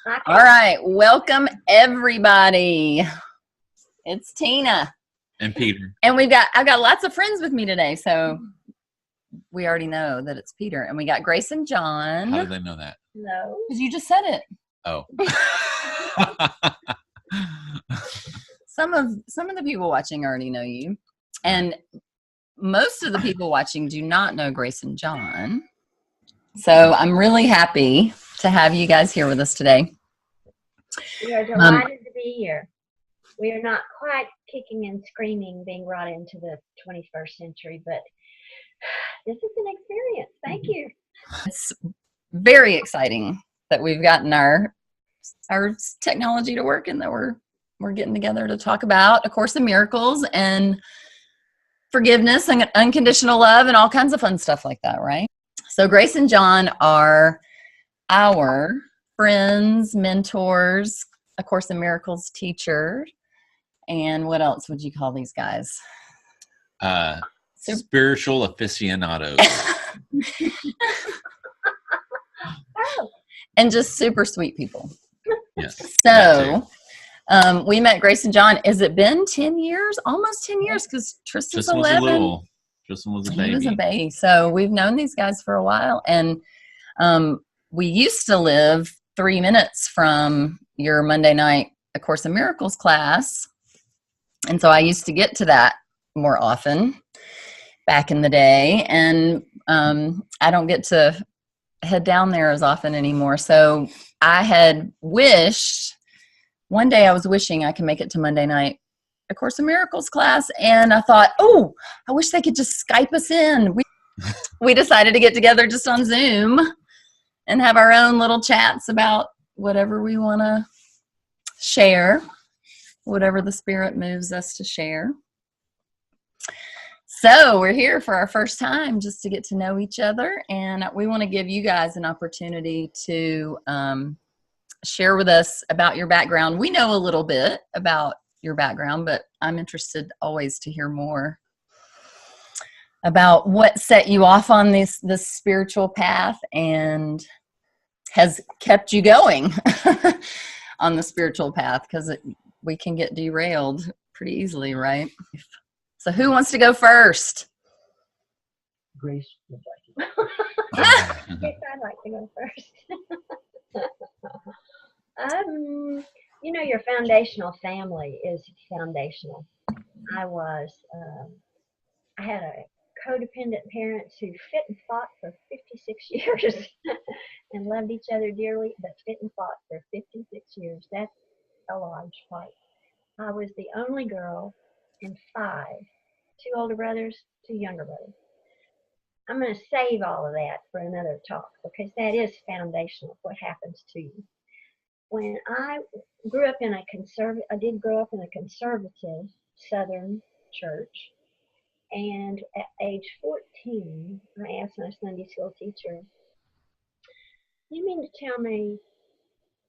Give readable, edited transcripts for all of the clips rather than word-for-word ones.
All right, welcome everybody. It's Tina and Peter, and I've got lots of friends with me today, so we already know that it's Peter, and we got Grace and John. How do they know that? No, because you just said it. Oh. Some of the people watching already know you, and most of the people watching do not know Grace and John. So I'm really happy to have you guys here with us today. We are delighted to be here. We are not quite kicking and screaming being brought into the 21st century, but this is an experience. Thank you. It's very exciting that we've gotten our technology to work, and that we're getting together to talk about A Course in Miracles and forgiveness and unconditional love and all kinds of fun stuff like that, right? So Grace and John are our friends, mentors, A Course in Miracles teacher, and what else would you call these guys? Spiritual aficionados. And just super sweet people. Yes. So we met Grace and John. Has it been 10 years? Almost 10 years, because Tristan's 11. Tristan was a baby. He was a baby. So we've known these guys for a while. And we used to live 3 minutes from your Monday night A Course in Miracles class. And so I used to get to that more often back in the day. And I don't get to head down there as often anymore. So I had wished, one day I was wishing I could make it to Monday night A Course in Miracles class. And I thought, oh, I wish they could just Skype us in. We decided to get together just on Zoom and have our own little chats about whatever we want to share, whatever the Spirit moves us to share. So we're here for our first time just to get to know each other, and we want to give you guys an opportunity to share with us about your background. We know a little bit about your background, but I'm interested always to hear more about what set you off on this spiritual path and has kept you going on the spiritual path, because we can get derailed pretty easily, right? So who wants to go first? Grace. Yes, I'd like to go first. Your foundational family is foundational. I had a codependent parents who fit and fought for 56 years and loved each other dearly, but fit and fought for 56 years. That's a large part. I was the only girl in 5, 2 older brothers, 2 younger brothers. I'm going to save all of that for another talk, because that is foundational, what happens to you. When I grew up in I did grow up in a conservative Southern church. And at age 14, I asked my Sunday school teacher, you mean to tell me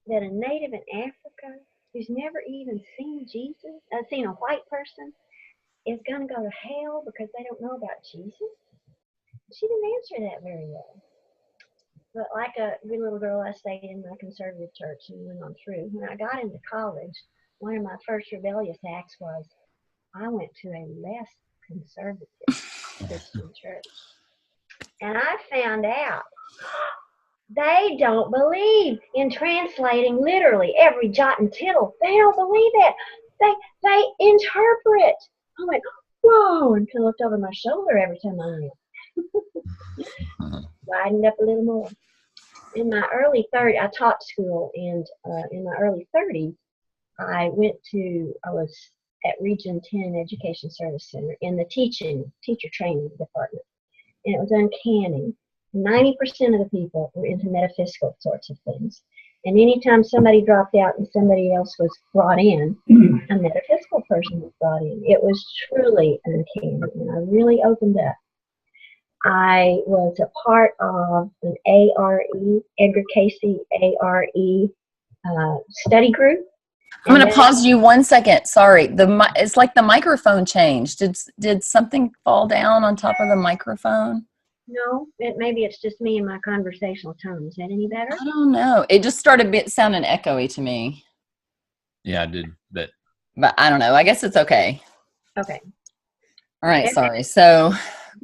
that a native in Africa who's never even seen seen a white person, is going to go to hell because they don't know about Jesus? She didn't answer that very well. But like a good little girl, I stayed in my conservative church and went on through. When I got into college, one of my first rebellious acts was I went to a less conservative Christian church. And I found out they don't believe in translating literally every jot and tittle. They don't believe it. They interpret. I went, whoa, and kind of looked over my shoulder every time I went. Widened up a little more. In my early 30s, I taught school, and in my early 30s, I was at Region 10 Education Service Center in the teacher training department. And it was uncanny. 90% of the people were into metaphysical sorts of things. And anytime somebody dropped out and somebody else was brought in, a metaphysical person was brought in. It was truly uncanny, and I really opened up. I was a part of an ARE, Edgar Casey ARE study group. I'm going to pause you 1 second. Sorry. It's like the microphone changed. Did something fall down on top of the microphone? No, maybe it's just me and my conversational tone. Is that any better? I don't know. It just started sounding echoey to me. Yeah, I did that. But I don't know. I guess it's okay. Okay. All right, sorry. So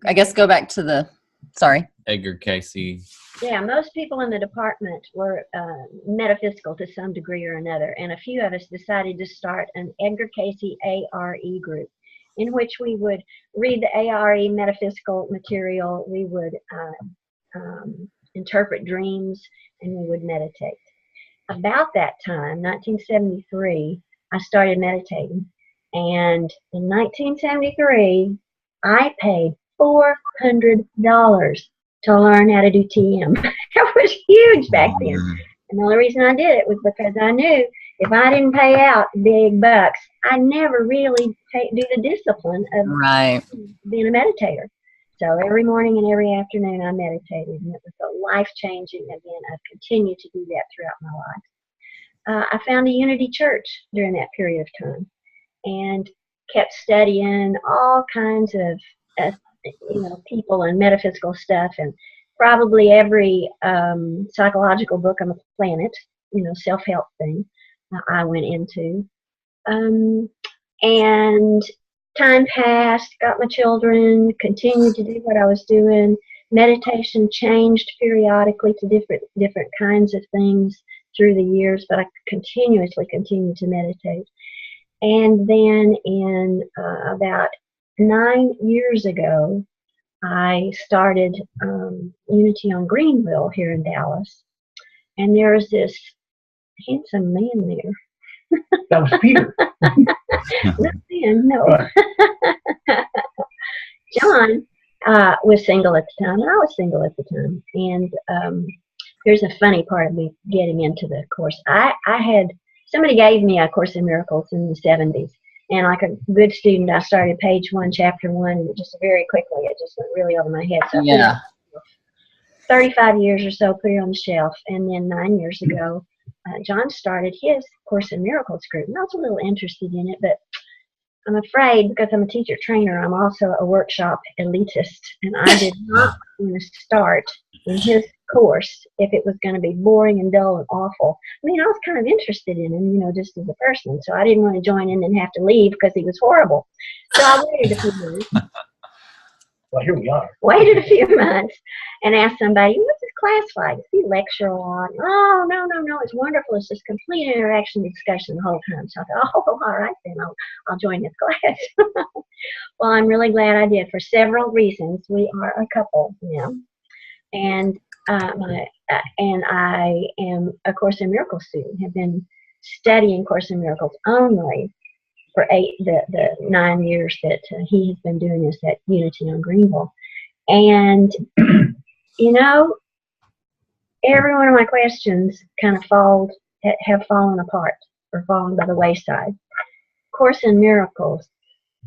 I guess go back to sorry. Edgar Casey. Yeah, most people in the department were metaphysical to some degree or another, and a few of us decided to start an Edgar Casey ARE group, in which we would read the ARE metaphysical material, we would interpret dreams, and we would meditate. About that time, 1973, I started meditating, and in 1973, I paid $400 to learn how to do TM. That was huge back then. And the only reason I did it was because I knew if I didn't pay out big bucks, I never really do the discipline of being a meditator. So every morning and every afternoon I meditated, and it was a life-changing event. I've continued to do that throughout my life. I found a Unity Church during that period of time and kept studying all kinds of people and metaphysical stuff, and probably every psychological book on the planet, self-help thing I went into. And time passed, got my children, continued to do what I was doing. Meditation changed periodically to different kinds of things through the years, but I continuously continued to meditate. And then in about 9 years ago, I started Unity on Greenville here in Dallas. And there's this handsome man there. That was Peter. Not then, no. John was single at the time, and I was single at the time. And here's a funny part of me getting into the course. Somebody gave me a Course in Miracles in the 70s. And like a good student, I started page 1, chapter 1, and just very quickly, it just went really over my head. So Yeah. 35 years or so, put it on the shelf. And then 9 years ago, John started his Course in Miracles group. And I was a little interested in it, but I'm afraid because I'm a teacher trainer, I'm also a workshop elitist. And I did not want to start in his course if it was going to be boring and dull and awful. I mean, I was kind of interested in him, just as a person. So I didn't want to join in and have to leave because he was horrible. So I waited a few months. Well, here we are. Waited a few months and asked somebody, what's his class like? Does he lecture a lot? Oh, no, it's wonderful. It's just complete interaction discussion the whole time. So I thought, oh, all right, then I'll join this class. Well, I'm really glad I did for several reasons. We are a couple now. And I am a Course in Miracles student, have been studying Course in Miracles only for the 9 years that he has been doing this at Unity on Greenville. And, every one of my questions kind of have fallen apart or fallen by the wayside. Course in Miracles,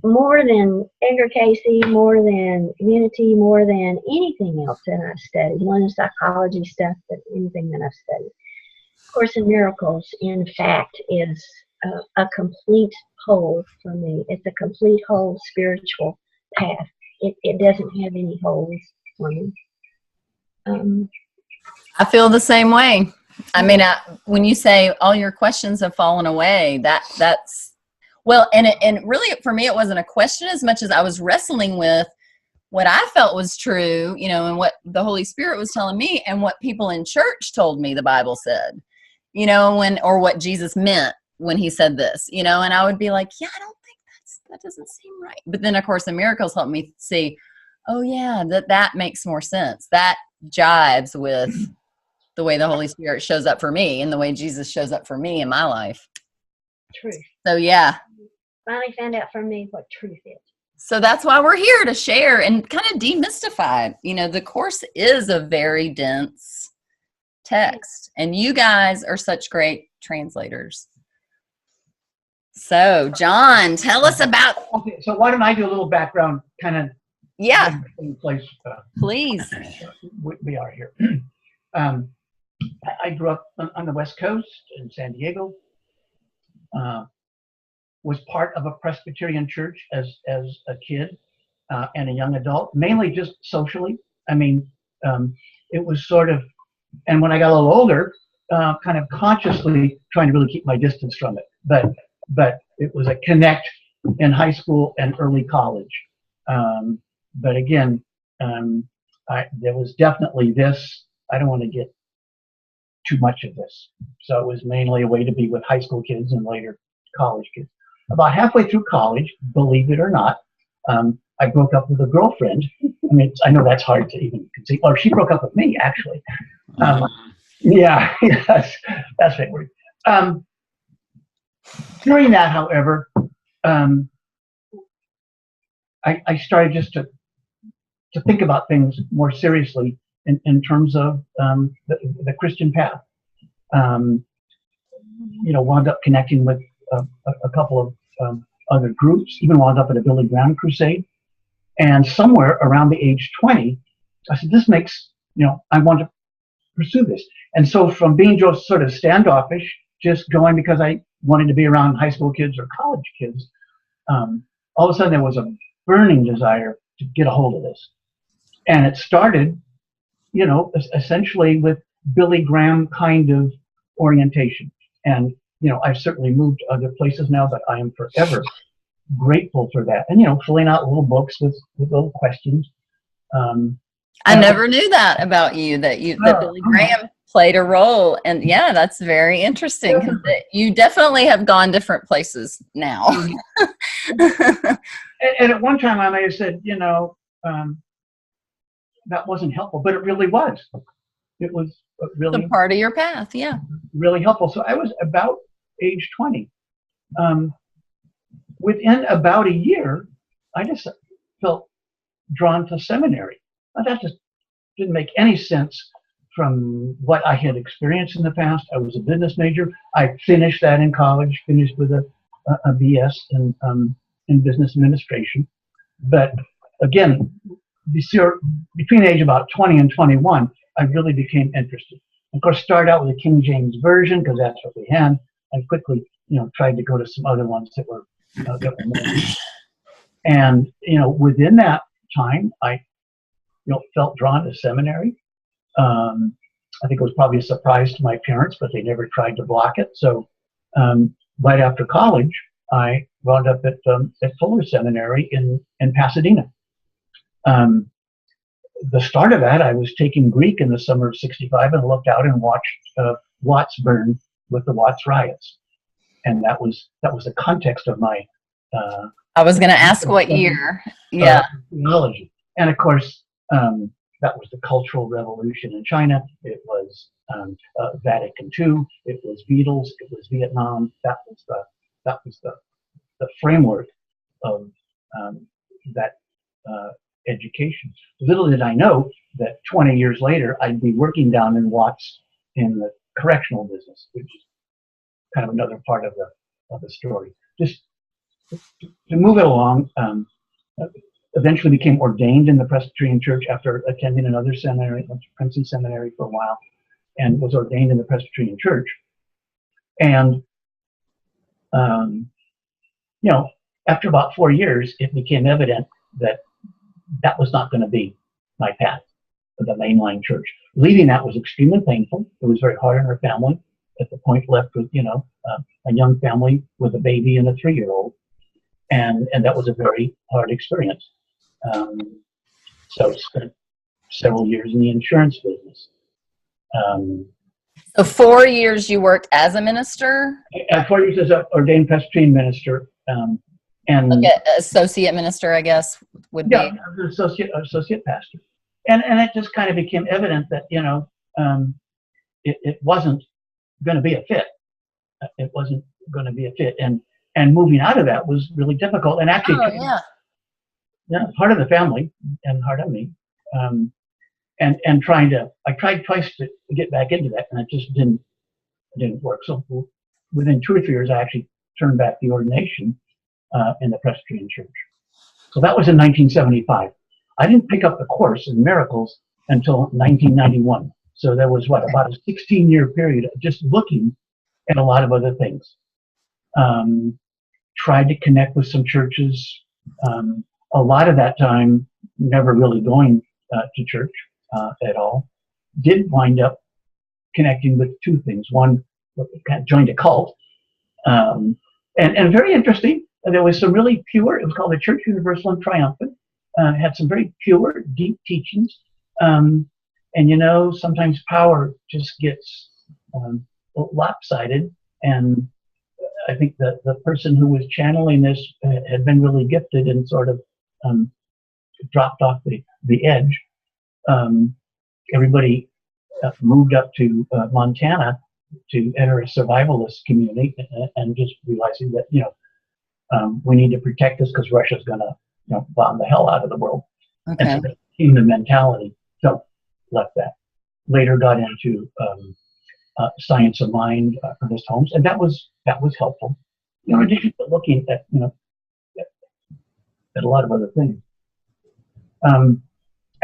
more than Edgar Casey, more than Unity, more than anything else that I've studied, more than psychology stuff, than anything that I've studied. Course in Miracles, in fact, is a complete whole for me. It's a complete whole spiritual path. It doesn't have any holes for me. I feel the same way. I mean, when you say all your questions have fallen away, that's well, and really for me, it wasn't a question as much as I was wrestling with what I felt was true, and what the Holy Spirit was telling me and what people in church told me the Bible said, or what Jesus meant when he said this, and I would be like, yeah, I don't think that doesn't seem right. But then, of course, the miracles helped me see, oh yeah, that makes more sense. That jives with the way the Holy Spirit shows up for me and the way Jesus shows up for me in my life. Truth. So yeah. Finally found out from me what truth is. So that's why we're here to share and kind of demystify. The Course is a very dense text, and you guys are such great translators. So, John, tell us about. Okay, so why don't I do a little background, kind of. Yeah. In place. Please. We are here. I grew up on the West Coast in San Diego. Was part of a Presbyterian church as a kid and a young adult, mainly just socially. I mean, it was sort of, and when I got a little older, kind of consciously trying to really keep my distance from it. But it was a connect in high school and early college. But again, there was definitely this. I don't want to get too much of this. So it was mainly a way to be with high school kids and later college kids. About halfway through college, believe it or not, I broke up with a girlfriend. I mean, I know that's hard to even conceive. Or she broke up with me, actually. Yeah, yes, that's right. During that, however, I started just to think about things more seriously in terms of the Christian path. Wound up connecting with a couple of other groups, even wound up at a Billy Graham crusade. And somewhere around the age 20, I said, this makes, I want to pursue this. And so from being just sort of standoffish, just going because I wanted to be around high school kids or college kids, all of a sudden there was a burning desire to get a hold of this. And it started, essentially with Billy Graham kind of orientation. And, I've certainly moved to other places now, but I am forever grateful for that. And, filling out little books with little questions. I never knew that about you, that Billy Graham played a role. And yeah, that's very interesting. 'Cause you definitely have gone different places now. And at one time I may have said, that wasn't helpful, but it really was. It was really a part of your path, yeah. Really helpful. So I was about age 20. Within about a year, I just felt drawn to seminary. That just didn't make any sense from what I had experienced in the past. I was a business major. I finished that in college, finished with a BS in business administration. But again, between age about 20 and 21, I really became interested. Of course, started out with the King James Version because that's what we had, and quickly, tried to go to some other ones that were more. And within that time, I felt drawn to seminary. I think it was probably a surprise to my parents, but they never tried to block it. So right after college, I wound up at Fuller Seminary in Pasadena. The start of that, I was taking Greek in the summer of '65 and looked out and watched Watts burn with the Watts riots, and that was the context of my. I was going to ask what year. Yeah. Theology, and of course, that was the Cultural Revolution in China. It was Vatican II. It was Beatles. It was Vietnam. That was the framework of that education. Little did I know that 20 years later I'd be working down in Watts in the correctional business, which is kind of another part of the story. Just to move it along, eventually became ordained in the Presbyterian Church after attending another seminary, Princeton Seminary, for a while, and was ordained in the Presbyterian Church. And after about 4 years, it became evident that was not going to be my path for the mainline church. Leaving that was extremely painful. It was very hard on our family. At the point, left with a young family with a baby and a 3-year-old, and that was a very hard experience. So spent several years in the insurance business. So 4 years you worked as a minister? 4 years as an ordained Presbyterian minister. And like associate minister, I guess, would be. Yeah, associate pastor. And it just kind of became evident that, it wasn't going to be a fit. It wasn't going to be a fit. And moving out of that was really difficult. And actually, hard on the family and hard on me. And I tried twice to get back into that, and it just didn't work. So within 2 or 3 years, I actually turned back the ordination in the Presbyterian Church. So that was in 1975. I didn't pick up the course in miracles until 1991. So there was about a 16-year period of just looking at a lot of other things. Tried to connect with some churches. A lot of that time never really going to church at all. Did wind up connecting with two things. One, kind of joined a cult, and very interesting. There was some really pure. It was called the Church Universal and Triumphant. Had some very pure, deep teachings. And sometimes power just gets lopsided. And I think that the person who was channeling this had been really gifted and sort of dropped off the edge. Everybody moved up to Montana to enter a survivalist community, and just realizing that we need to protect this because Russia's going to bomb the hell out of the world. Okay. And so the human mentality. So left that. Later got into science of mind, Ernest Holmes, and that was helpful. In addition to looking at at a lot of other things. And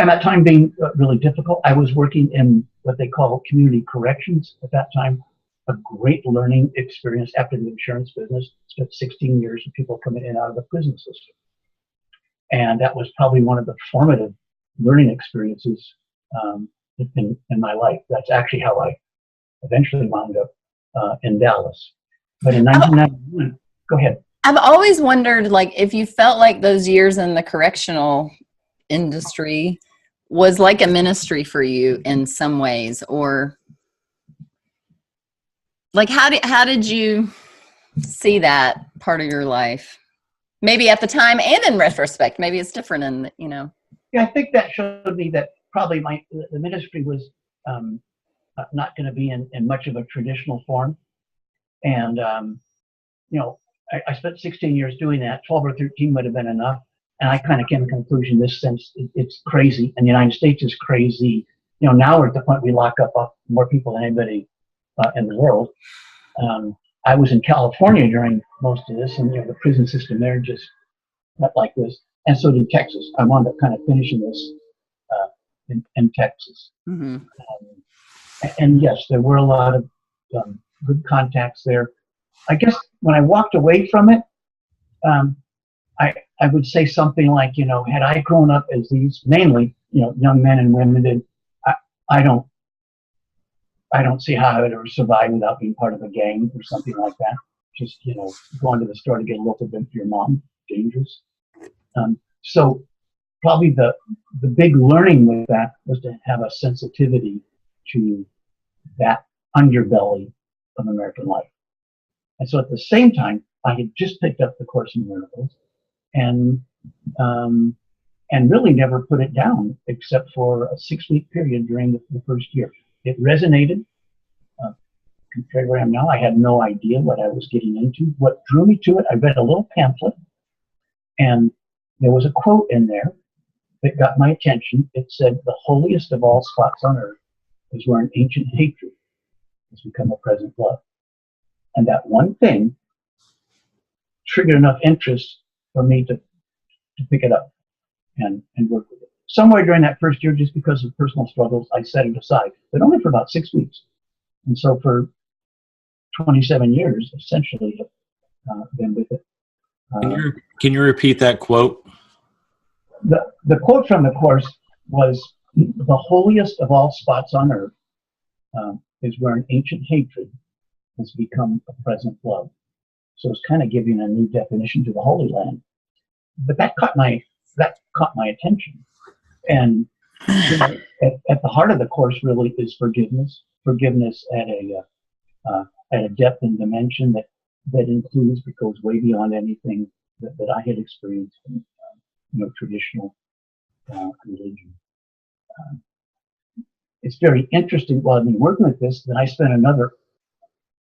that time being really difficult, I was working in what they call community corrections at that time. A great learning experience after the insurance business. Spent 16 years of people coming in and out of the prison system. And that was probably one of the formative learning experiences in my life. That's actually how I eventually wound up in Dallas. But in 1991, go ahead. I've always wondered, like, if you felt like those years in the correctional industry was like a ministry for you in some ways, or like how did you see that part of your life? Maybe at the time and in retrospect, maybe it's different. And Yeah, I think that showed me that probably the ministry was not going to be in much of a traditional form. And I spent 16 years doing that. 12 or 13 would have been enough. And I kind of came to the conclusion in this sense, it's crazy. And the United States is crazy. Now we're at the point we lock up more people than anybody in the world. I was in California during most of this, and the prison system there just not like this. And so did Texas. I wound up kind of finishing this in Texas. Mm-hmm. And yes, there were a lot of good contacts there. I guess when I walked away from it, I would say something like, had I grown up as these mainly, young men and women did, I don't see how I would ever survive without being part of a gang or something like that. Just, going to the store to get a local drink for your mom, dangerous. So probably the big learning with that was to have a sensitivity to that underbelly of American life. And so at the same time, I had just picked up the Course in Miracles and really never put it down except for a 6-week period during the first year. It resonated. Compared to where I am now, I had no idea what I was getting into. What drew me to it, I read a little pamphlet, and there was a quote in there that got my attention. It said, "The holiest of all spots on earth is where an ancient hatred has become a present love." And that one thing triggered enough interest for me to pick it up and work with it. Somewhere during that first year, just because of personal struggles, I set it aside, but only for about 6 weeks. And so for 27 years, essentially, been with it. Can you repeat that quote? The quote from the Course was, "The holiest of all spots on earth is where an ancient hatred has become a present love." So it's kind of giving a new definition to the Holy Land. But that caught my attention. And at the heart of the Course really is forgiveness. Forgiveness at a depth and dimension that includes, that goes way beyond anything that I had experienced in traditional religion. It's very interesting. While I've been working with this, then I spent another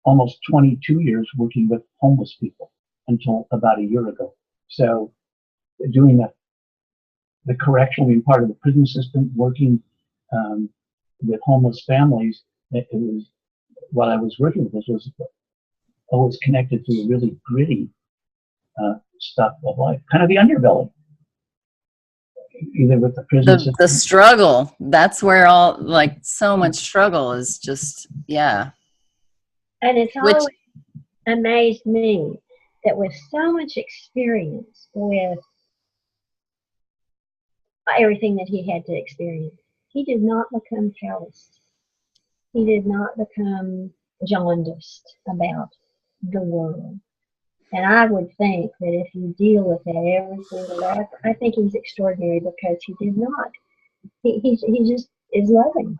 almost 22 years working with homeless people until about a year ago. So doing the correction, being part of the prison system, working with homeless families, it was, while I was working with this, was always connected to the really gritty stuff of life, kind of the underbelly. Either with the prison system. The struggle, that's where all, like, so much struggle is just, yeah. And it's always amazed me that with so much experience with, everything that he had to experience. He did not become calloused. He did not become jaundiced about the world. And I would think that if you deal with that every single day, I think he's extraordinary because he did not. He just is loving.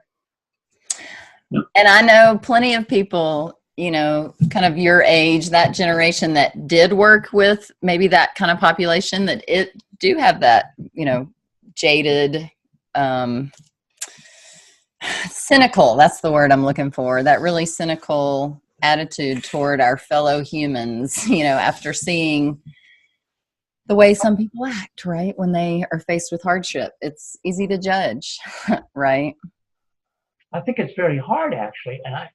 And I know plenty of people, you know, kind of your age, that generation that did work with maybe that kind of population that it do have that, you know, jaded, cynical, that's the word I'm looking for, that really cynical attitude toward our fellow humans, you know, after seeing the way some people act, right? When they are faced with hardship, it's easy to judge, right? I think it's very hard, actually. And I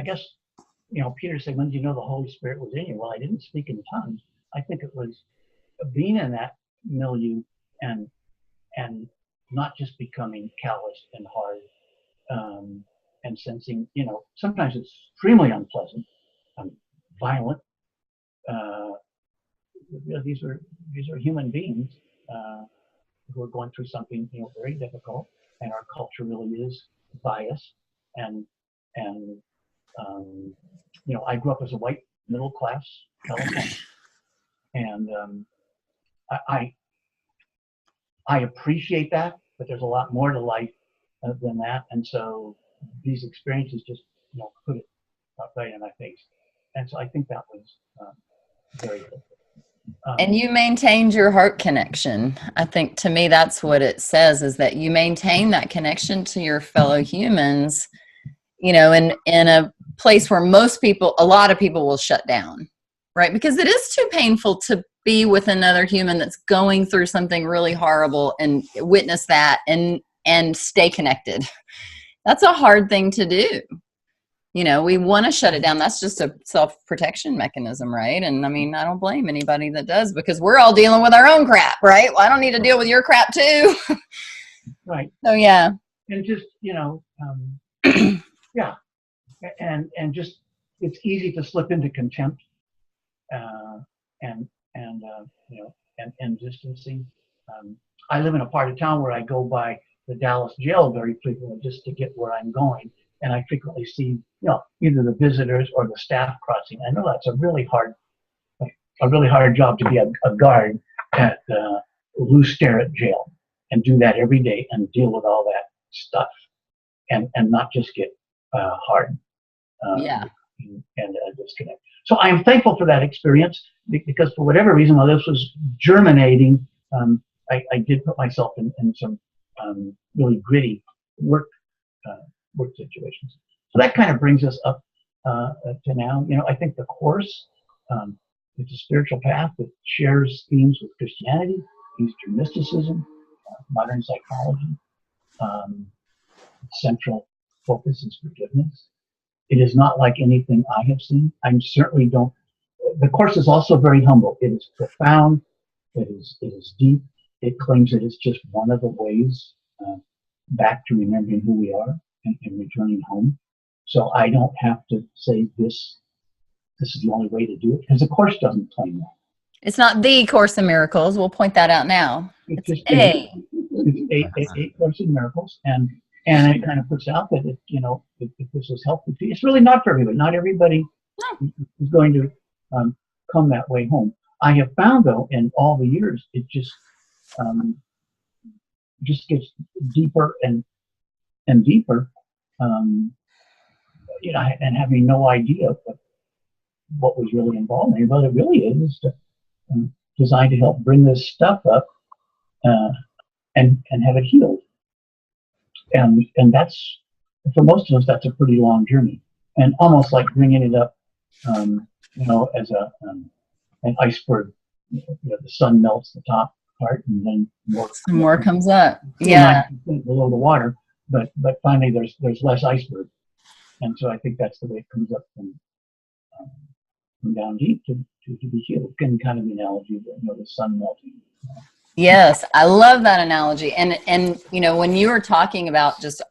guess, you know, Peter said, when did you know the Holy Spirit was in you? Well, I didn't speak in tongues. I think it was being in that milieu and not just becoming callous and hard, and sensing, you know, sometimes it's extremely unpleasant, violent. You know, these are human beings who are going through something, you know, very difficult, and our culture really is biased. And you know, I grew up as a white middle class Californian, and I appreciate that, but there's a lot more to life than that. And so these experiences just, you know, put it right in my face. And so I think that was very good. And you maintained your heart connection. I think to me, that's what it says, is that you maintain that connection to your fellow humans, you know, in a place where a lot of people will shut down, right? Because it is too painful to be with another human that's going through something really horrible and witness that and stay connected. That's a hard thing to do. You know, we want to shut it down. That's just a self-protection mechanism, right? And I mean, I don't blame anybody that does, because we're all dealing with our own crap, right? Well, I don't need to deal with your crap too. Right. So yeah. And just, you know, yeah. And just, it's easy to slip into contempt, and you know, and distancing. I live in a part of town where I go by the Dallas jail very frequently just to get where I'm going. And I frequently see, you know, either the visitors or the staff crossing. I know that's a really hard job to be a guard at Lou Sterrett jail and do that every day and deal with all that stuff and not just get hard and disconnect. So I'm thankful for that experience, because for whatever reason, while this was germinating, I did put myself in some really gritty work situations. So that kind of brings us up to now. You know, I think the course, it's a spiritual path that shares themes with Christianity, Eastern mysticism, modern psychology. Central focus is forgiveness. It is not like anything I have seen. The course is also very humble. It is profound. It is deep. It claims that it's just one of the ways back to remembering who we are and returning home. So I don't have to say this is the only way to do it, because the course doesn't claim that. It's not the Course in Miracles. We'll point that out now. It's It's eight Course in Miracles, and it kind of puts out that if this is helpful to you, it's really not for everybody. Not everybody is going to come that way home. I have found, though, in all the years, it just gets deeper and deeper, and having no idea what was really involved in it. But it really is designed to help bring this stuff up and have it healed. And that's, for most of us, that's a pretty long journey, and almost like bringing it up, as an iceberg. The sun melts the top part, and then more comes up. Yeah, below the water, but finally there's less iceberg, and so I think that's the way it comes up from down deep to be healed. And kind of the analogy that the sun melting. Yes, I love that analogy. And when you were talking about just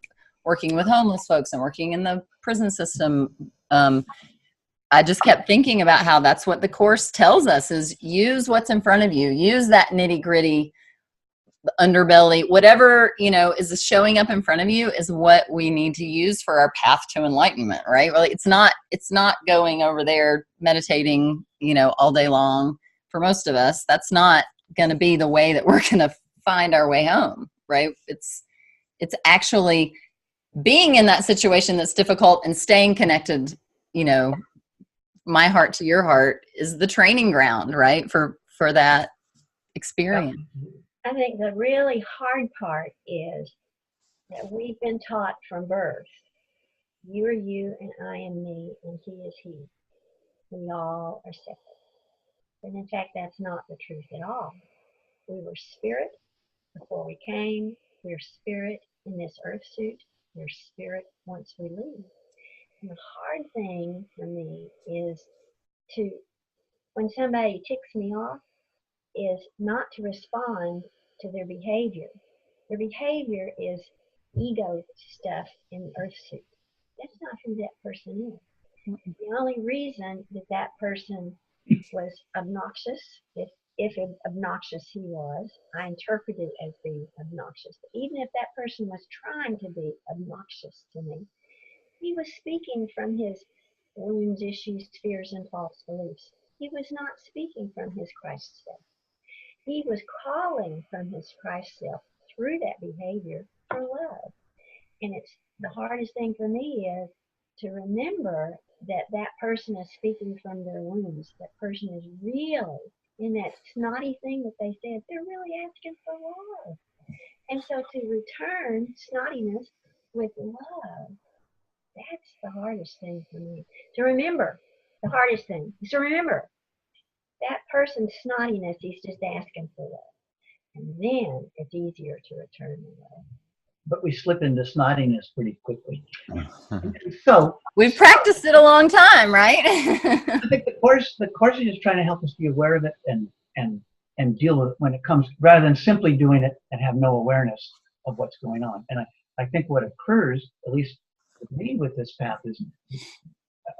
working with homeless folks and working in the prison system, I just kept thinking about how that's what the Course tells us, is use what's in front of you. Use that nitty gritty the underbelly, whatever, is showing up in front of you is what we need to use for our path to enlightenment, right? Well, it's not going over there meditating, all day long. For most of us, that's not going to be the way that we're going to find our way home, right? It's actually being in that situation that's difficult and staying connected, my heart to your heart is the training ground, right? For that experience. I think the really hard part is that we've been taught from birth, you are you and I am me and he is he. We all are separate. And in fact, that's not the truth at all. We were spirit before we came. We're spirit in this earth suit. We're spirit once we leave. And the hard thing for me is when somebody ticks me off, is not to respond to their behavior. Their behavior is ego stuff in the earth suit. That's not who that person is. The only reason that person was obnoxious, if obnoxious he was, I interpret it as being obnoxious. But even if that person was trying to be obnoxious to me, he was speaking from his wounds, issues, fears, and false beliefs. He was not speaking from his Christ self. He was calling from his Christ self through that behavior for love. And it's the hardest thing for me is to remember that person is speaking from their wounds. That person is really in that snotty thing that they said, they're really asking for love. And so to return snottiness with love, that's the hardest thing for me. To remember, the hardest thing is to remember that person's snottiness, he's just asking for love. And then it's easier to return the love. But we slip into snottiness pretty quickly. So we've practiced it a long time, right? I think the course is just trying to help us be aware of it and deal with it when it comes, rather than simply doing it and have no awareness of what's going on. And I think what occurs, at least with me with this path, is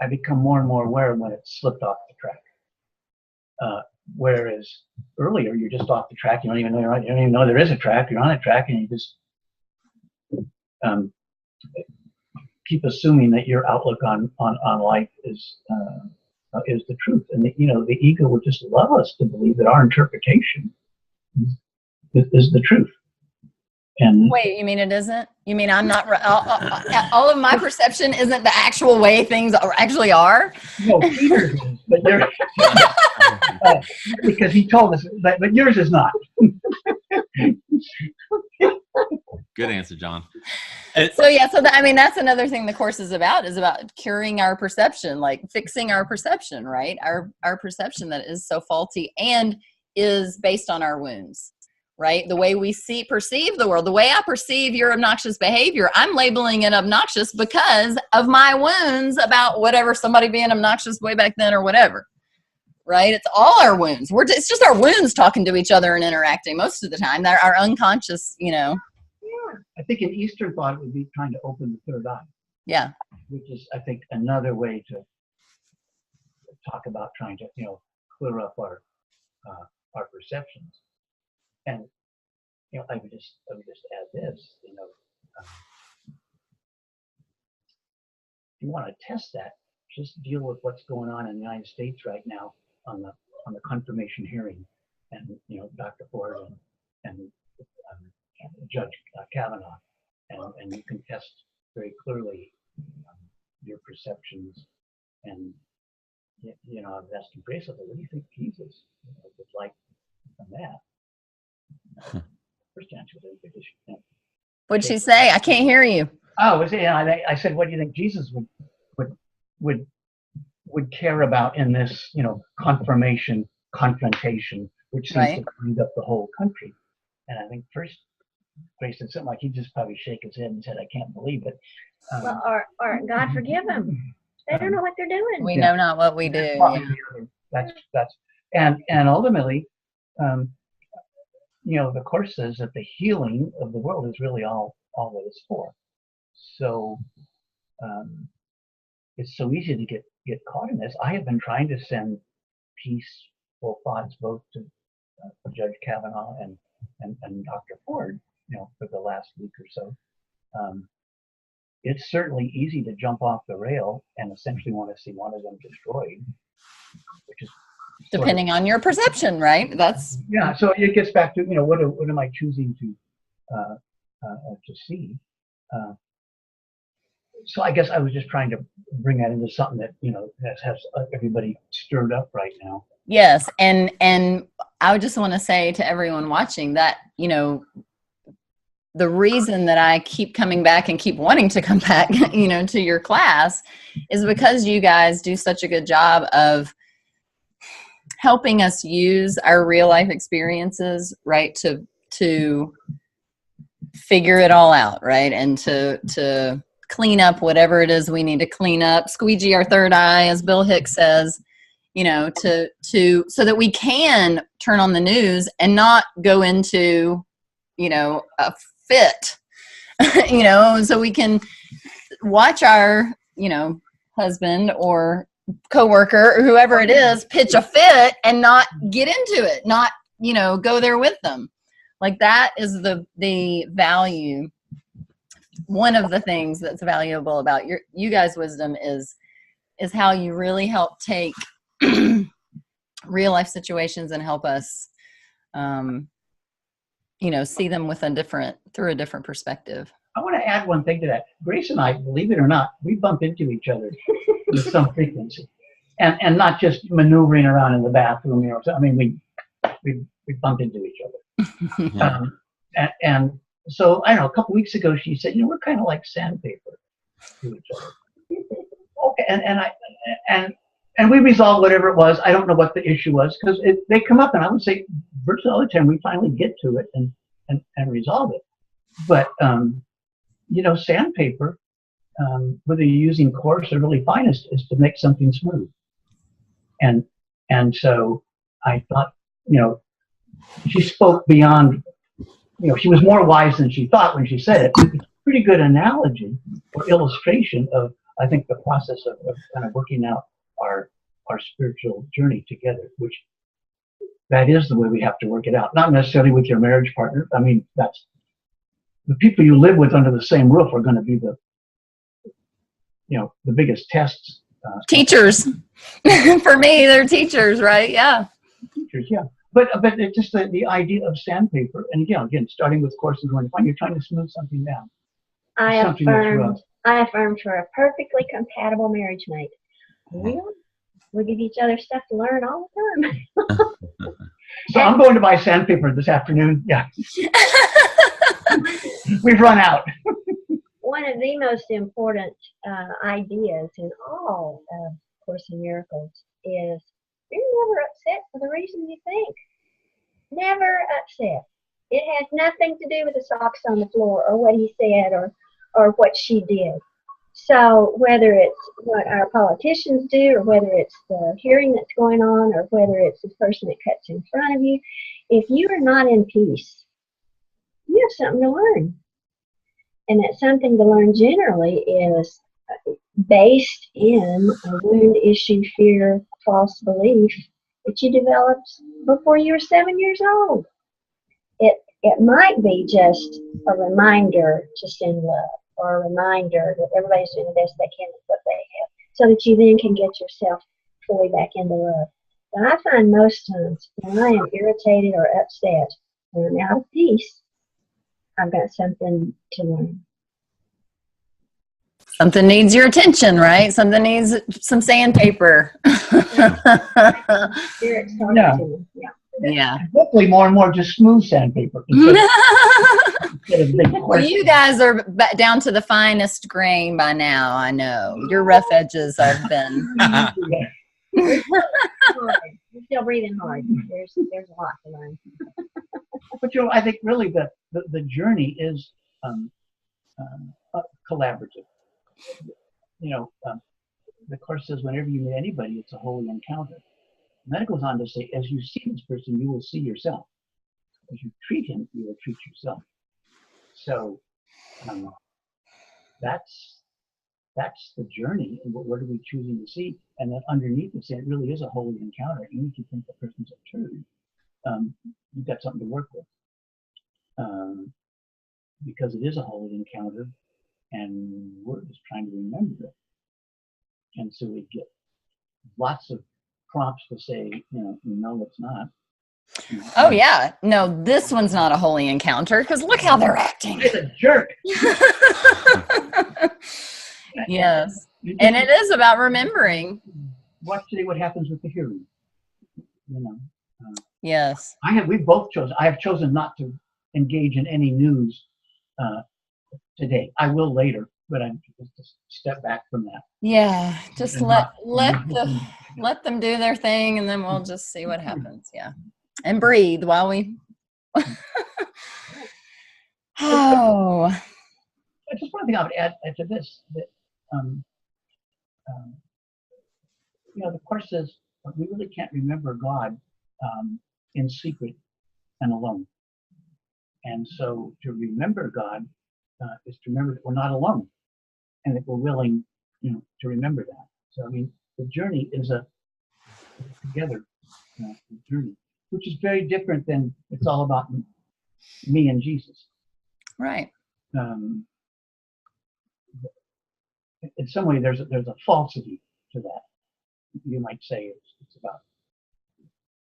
I become more and more aware when it's slipped off the track. Whereas earlier you're just off the track, you don't even know you're on, you don't even know there is a track, you're on a track, and you just keep assuming that your outlook on life is the truth, and the ego would just love us to believe that our interpretation is the truth. And wait, you mean it isn't? You mean I'm not? All of my perception isn't the actual way things actually are? No, Peter's is, but there, because he told us, but yours is not. Good answer, John. So yeah, that's another thing the course is about curing our perception, like fixing our perception, right? Our perception that is so faulty and is based on our wounds, right? The way we perceive the world, the way I perceive your obnoxious behavior, I'm labeling it obnoxious because of my wounds about whatever, somebody being obnoxious way back then or whatever, right? It's all our wounds. It's just our wounds talking to each other and interacting most of the time. They're our unconscious, I think an Eastern thought would be trying to open the third eye. Yeah. Which is, I think, another way to talk about trying to, clear up our perceptions. And I would just add this, if you want to test that, just deal with what's going on in the United States right now on the confirmation hearing, and Dr. Ford and Judge Kavanaugh, and you can test very clearly your perceptions. And I've asked Grace, what do you think Jesus would like from that? First answer was, what'd she say? I can't hear you. Oh, I said, what do you think Jesus would care about in this, confirmation confrontation, which seems to wind up the whole country? And I think first Grace said something like, he'd just probably shake his head and said, I can't believe it. Well, or God forgive them. They don't know what they're doing. We know not what we do. That's and ultimately, the course says that the healing of the world is really all that it's for. So it's so easy to get caught in this. I have been trying to send peaceful thoughts both to Judge Kavanaugh and and Dr. Ford, for the last week or so, it's certainly easy to jump off the rail and essentially want to see one of them destroyed, which is Depending on your perception, right? That's yeah. So it gets back to what am I choosing to see? So I guess I was just trying to bring that into something that has everybody stirred up right now. yes, and I would just want to say to everyone watching that the reason that I keep coming back and keep wanting to come back, to your class is because you guys do such a good job of helping us use our real life experiences, right, to figure it all out, right, and to clean up whatever it is we need to clean up, squeegee our third eye, as Bill Hicks says, to so that we can turn on the news and not go into a fit, so we can watch our husband or coworker or whoever it is pitch a fit and not get into it, not go there with them. Like, that is the value. One of the things that's valuable about you guys' wisdom is how you really help take real life situations and help us see them through a different perspective. I want to add one thing to that. Grace and I, believe it or not, we bump into each other with some frequency, and not just maneuvering around in the bathroom. I mean, we bump into each other. And so I don't know. A couple weeks ago, she said, we're kind of like sandpaper to each other. Okay, and we resolved whatever it was. I don't know what the issue was, because they come up, and I would say virtually all the time we finally get to it and resolve it. But sandpaper, whether you're using coarse or really fine, is to make something smooth. And so I thought, she spoke beyond. She was more wise than she thought when she said it. It's a pretty good analogy or illustration of, I think, the process of kind of working out our spiritual journey together, which that is the way we have to work it out. Not necessarily with your marriage partner. I mean, that's the people you live with under the same roof are going to be the biggest tests. Teachers. For me, they're teachers, right? Yeah. Teachers, yeah. But it's just the idea of sandpaper, and again, starting with coarse and going fine, you're trying to smooth something down. I affirmed for a perfectly compatible marriage mate. Really? We give each other stuff to learn all the time. So I'm going to buy sandpaper this afternoon. Yeah. We've run out. One of the most important ideas in all of Course in Miracles is you're never upset for the reason you think. Never upset. It has nothing to do with the socks on the floor or what he said or what she did. So whether it's what our politicians do or whether it's the hearing that's going on or whether it's the person that cuts in front of you, if you are not in peace, you have something to learn. And that something to learn generally is based in a wound, issue, fear, false belief that you developed before you were 7 years old. It might be just a reminder to send love, or a reminder that everybody's doing the best they can with what they have, so that you then can get yourself fully back into love. But I find most times when I am irritated or upset, when I'm out of peace, I've got something to learn. Something needs your attention, right? Something needs some sandpaper. Spirit's talking to me. Yeah. Yeah. Hopefully more and more just smooth sandpaper. Well, you guys are down to the finest grain by now, I know. Your rough edges have been. We're still breathing hard. There's a lot to learn. But I think really the journey is collaborative. The Course says whenever you meet anybody, it's a holy encounter. And then it goes on to say, as you see this person, you will see yourself. As you treat him, you will treat yourself. So that's the journey, and what are we choosing to see? And then underneath it, it really is a holy encounter. Even if you think the person's a turd, you've got something to work with. because it is a holy encounter, and we're just trying to remember it. And so we get lots of prompts to say, no, it's not. Oh yeah, no, this one's not a holy encounter because look how they're acting. It's a jerk. Yes, and it is about remembering. Watch today what happens with the hearing. Yes. We've both chosen. I have chosen not to engage in any news today. I will later, but I'm just step back from that. Yeah, just let them do their thing, and then we'll just see what happens. Yeah, and breathe while we. Oh. Just one thing I would add to this that the Course says we really can't remember God in secret and alone. And so to remember God is to remember that we're not alone and that we're willing, to remember that. So, the journey is a together journey, which is very different than it's all about me and Jesus. Right. In some way, there's a falsity to that. You might say it's about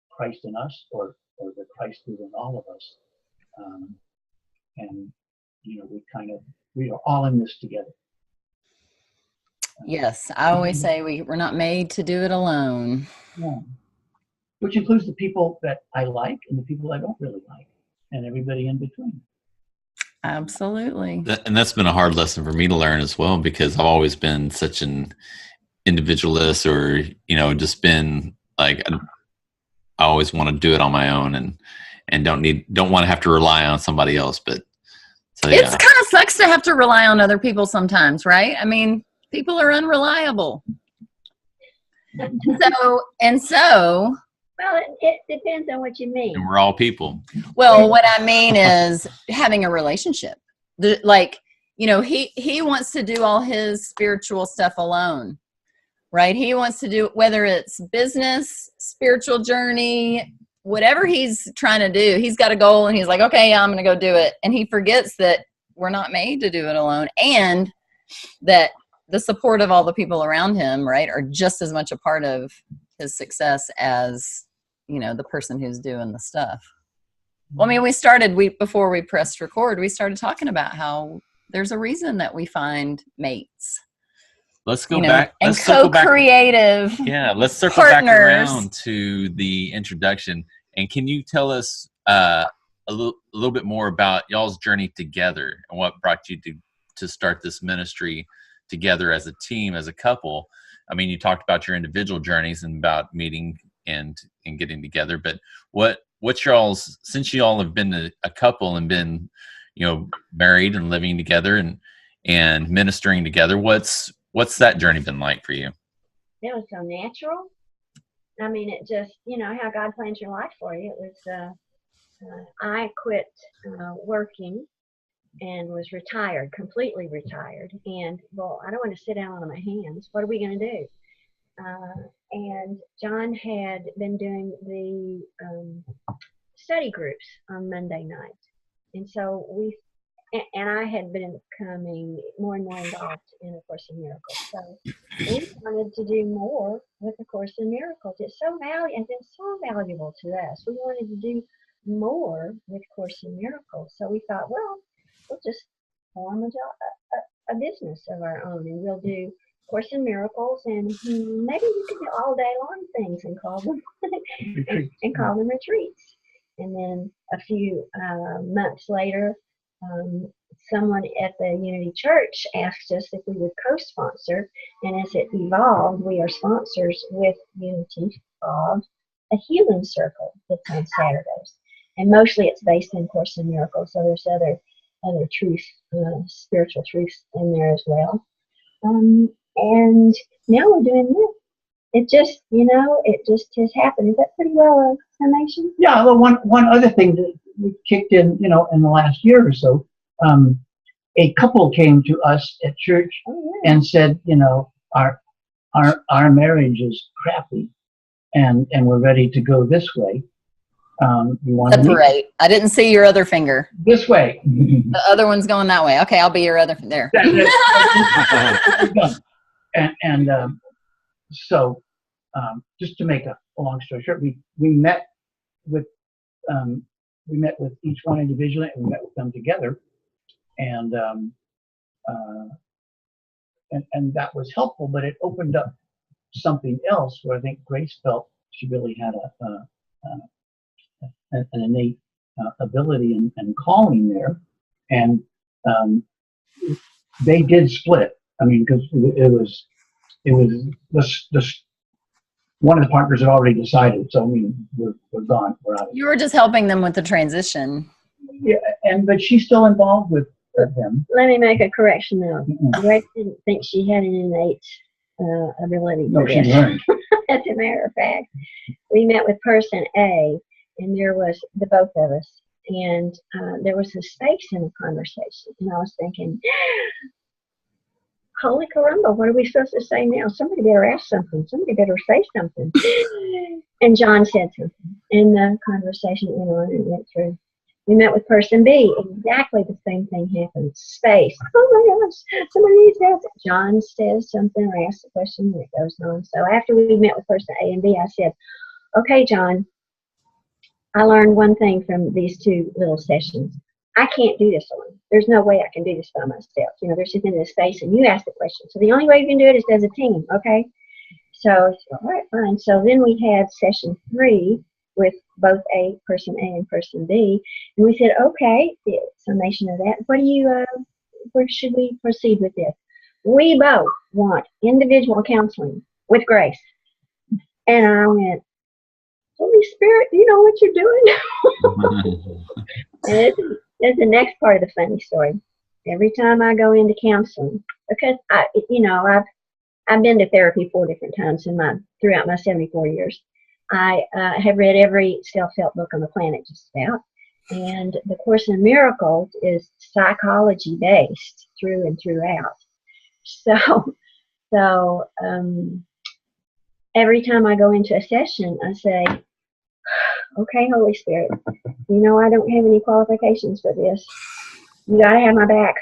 Christ in us, or the Christ within all of us, and we are all in this together. Yes, I always say we're not made to do it alone. Yeah. Which includes the people that I like and the people I don't really like, and everybody in between. Absolutely. And that's been a hard lesson for me to learn as well, because I've always been such an individualist, or just been like, I always want to do it on my own, and don't want to have to rely on somebody else. But so yeah, it's kind of sucks to have to rely on other people sometimes, right? People are unreliable. So Well, it depends on what you mean. and we're all people. well, what I mean is having a relationship. He wants to do all his spiritual stuff alone, right? He wants to do, whether it's business, spiritual journey, whatever he's trying to do, he's got a goal and he's like, okay, I'm going to go do it. And he forgets that we're not made to do it alone, and that the support of all the people around him, right, are just as much a part of his success as, the person who's doing the stuff. Well, before we pressed record, we started talking about how there's a reason that we find mates. Let's go back. And let's circle back. Co-creative. Yeah, let's circle partners. back around to the introduction. And can you tell us a little bit more about y'all's journey together and what brought you to start this ministry together as a team, as a couple? You talked about your individual journeys and about meeting and getting together, but what's y'all's, since you all have been a couple and been, married and living together and ministering together, what's that journey been like for you? It was so natural. It just, how God plans your life for you. It was, I quit working and was retired, completely retired. And, I don't want to sit down on my hands. What are we going to do? And John had been doing the study groups on Monday night. And so and I had been becoming more and more involved in A Course in Miracles. So we wanted to do more with A Course in Miracles. It's been so valuable to us. We wanted to do more with Course in Miracles. So we thought, we'll just form a business of our own, and we'll do Course in Miracles, and maybe we could do all day long things and call them and call them retreats. And then a few months later, someone at the Unity Church asked us if we would co-sponsor, and as it evolved, we are sponsors with Unity called a healing circle that's on Saturdays, and mostly it's based in Course in Miracles. So there's other truth, spiritual truths in there as well. And now we're doing this. It just, it just has happened. Is that pretty well an explanation? Yeah. Well, one other thing that we kicked in, in the last year or so, a couple came to us at church and said, our marriage is crappy, and we're ready to go this way. You want to meet? Separate. I didn't see your other finger. This way. The other one's going that way. Okay, I'll be your other there. So, just to make a long story short, we met with each one individually, and we met with them together, and that was helpful. But it opened up something else where I think Grace felt she really had an innate ability and calling there, and they did split. I mean, because it was this one of the partners had already decided. So I mean, we're gone. We're out. You were just helping them with the transition. Yeah, but she's still involved with them. Let me make a correction now. Grace didn't think she had an innate ability. No, she learned. As a matter of fact, we met with person A, and there was the both of us, and there was a space in the conversation, and I was thinking, holy caramba, what are we supposed to say now? Somebody better ask something. Somebody better say something. And John said something, and the conversation went on and went through. We met with person B. Exactly the same thing happened. Space. Oh my gosh, somebody needs help. John says something or asks a question, and it goes on. So after we met with person A and B, I said, okay, John, I learned one thing from these two little sessions. I can't do this alone. There's no way I can do this by myself. You know, there's just in this space, and you ask the question. So the only way you can do it is as a team, okay? So I said, all right, fine. So then we had session 3 with both person A and person B, and we said, okay, the summation of that. Where should we proceed with this? We both want individual counseling with Grace. And I went, Holy Spirit, you know what you're doing? And it's the next part of the funny story. Every time I go into counseling, because I've been to therapy 4 different times throughout my 74 years. I have read every self-help book on the planet, just about. And the Course in Miracles is psychology-based through and throughout. So every time I go into a session, I say, okay, Holy Spirit, you know I don't have any qualifications for this. You got to have my back.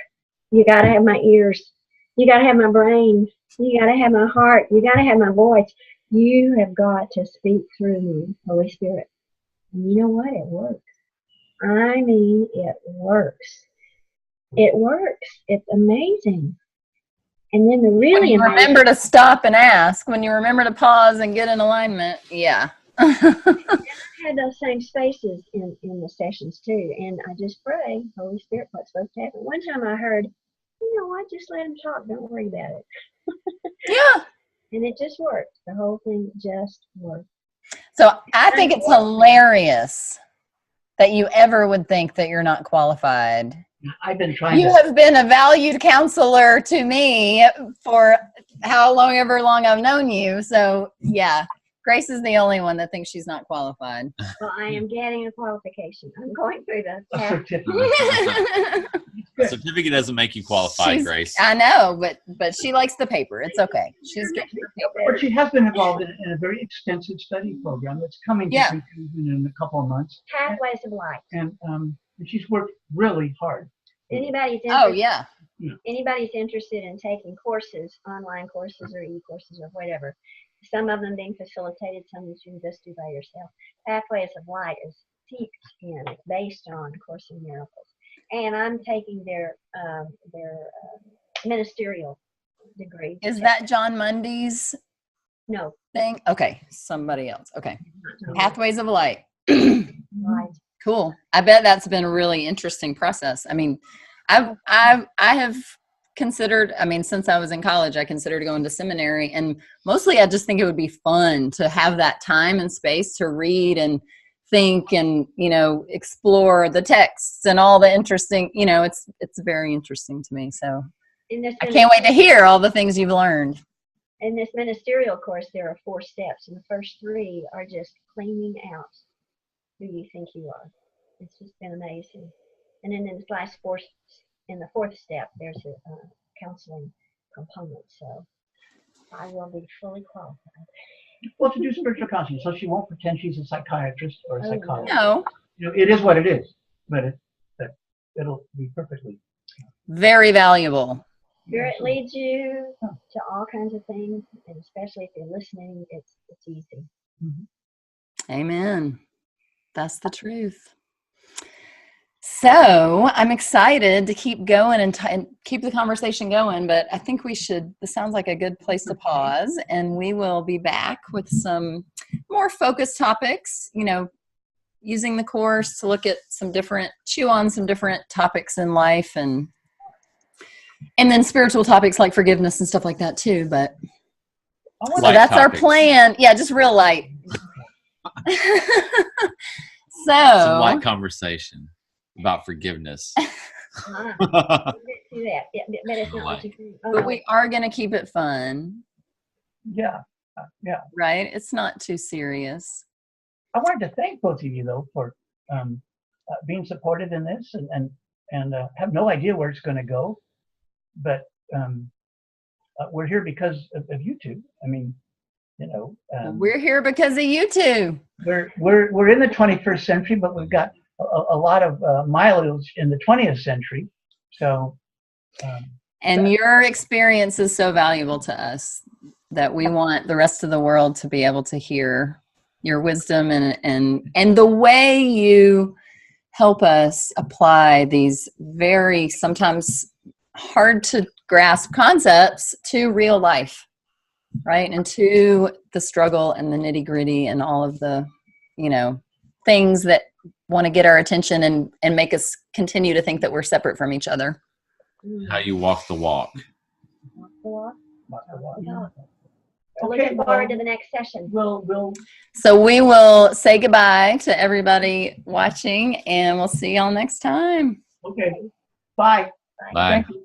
You got to have my ears. You got to have my brain. You got to have my heart. You got to have my voice. You have got to speak through me, Holy Spirit. And you know what? It works. I mean, it works. It works. It's amazing. And then the really when you remember to stop and ask, when you remember to pause and get in alignment, yeah. I had those same spaces in the sessions too, and I just pray, Holy Spirit, what's supposed to happen. One time I heard, I just let him talk. Don't worry about it. Yeah. And it just worked. The whole thing just worked. So I think it's hilarious that you ever would think that you're not qualified. I've been trying. You have been a valued counselor to me for however long I've known you. So yeah, Grace is the only one that thinks she's not qualified. Well, I am getting a qualification. I'm going through the certificate. The certificate doesn't make you qualified, Grace. I know, but she likes the paper. It's okay. She's getting her paper. But she has been involved in a very extensive study program that's coming to conclusion in a couple of months. Pathways of Light. And she's worked really hard. Anybody's interested in taking courses, online courses or e-courses or whatever, some of them being facilitated, some you can just do by yourself. Pathways of Light is steeped in, it's based on Course in Miracles. And I'm taking their ministerial degree. Is that John Mundy's No. thing? Okay, somebody else. Okay. Pathways of Light. Right. Cool. I bet that's been a really interesting process. I mean, I have considered, since I was in college, I considered going to seminary, and mostly I just think it would be fun to have that time and space to read and think and, explore the texts and all the interesting, it's very interesting to me. So I can't wait to hear all the things you've learned. In this ministerial course, there are 4 steps, and the first 3 are just cleaning out who you think you are. It's just been amazing. And then in the 4th step, there's a counseling component. So I will be fully qualified. Well, to do spiritual counseling, so she won't pretend she's a psychiatrist or a Oh, psychologist. No, You know, it is what it is, but it'll be perfectly. very valuable. Spirit leads you to all kinds of things, and especially if you're listening, it's easy. Amen. That's the truth. So I'm excited to keep going and keep the conversation going, but I think we should, this sounds like a good place to pause, and we will be back with some more focused topics, you know, using the course to look at chew on some different topics in life, and then spiritual topics like forgiveness and stuff like that too. But so that's our plan. Yeah, just real light. Some light conversation about forgiveness. Do that. Yeah, but it's not what you think. Oh, But no. we are going to keep it fun, Yeah, yeah. right? It's not too serious. I wanted to thank both of you though for being supportive in this, and have no idea where it's going to go, but we're here because of you two. I mean, you know, We're here because of you two. we're in the 21st century, but we've got a lot of mileage in the 20th century. So, And your experience is so valuable to us that we want the rest of the world to be able to hear your wisdom and the way you help us apply these very sometimes hard to grasp concepts to real life, right? And to the struggle and the nitty gritty and all of the, you know, things that want to get our attention and make us continue to think that we're separate from each other. How you walk the walk. Looking forward to the next session. So we will say goodbye to everybody watching, and we'll see y'all next time. okay. Bye. Bye. Thank you.